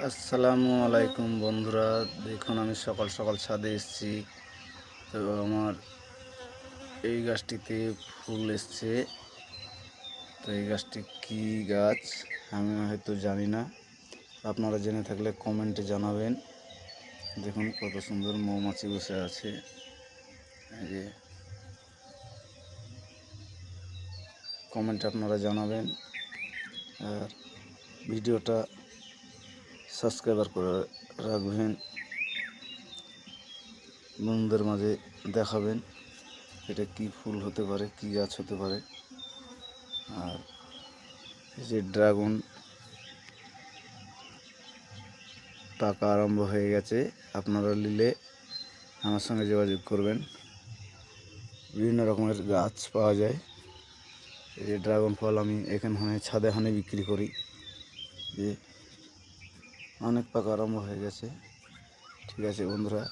আসসালামু আলাইকুম বন্ধুরা, দেখুন আমি সকাল সকাল ছাদে এসেছি। তো আমার এই গাছটিতে ফুল এসছে। তো এই গাছটি কি গাছ আমি হয়তো জানি না, আপনারা জেনে থাকলে কমেন্টে জানাবেন। দেখুন কত সুন্দর মৌমাছি বসে আছে। এই যে কমেন্টে আপনারা জানাবেন, আর ভিডিওটা সাবস্ক্রাইবার করে রাখবেন, বন্ধুদের মাঝে দেখাবেন এটা কি ফুল হতে পারে, কি গাছ হতে পারে। আর এই যে ড্রাগন পাকা আরম্ভ হয়ে গেছে, আপনারা নিলে আমার সঙ্গে যোগাযোগ করবেন। বিভিন্ন রকমের গাছ পাওয়া যায়। এই যে ড্রাগন ফল আমি এখানে ছাদে বিক্রি করি। যে অনেক পাকা আরম্ভ হয়ে গেছে। ঠিক আছে বন্ধুরা,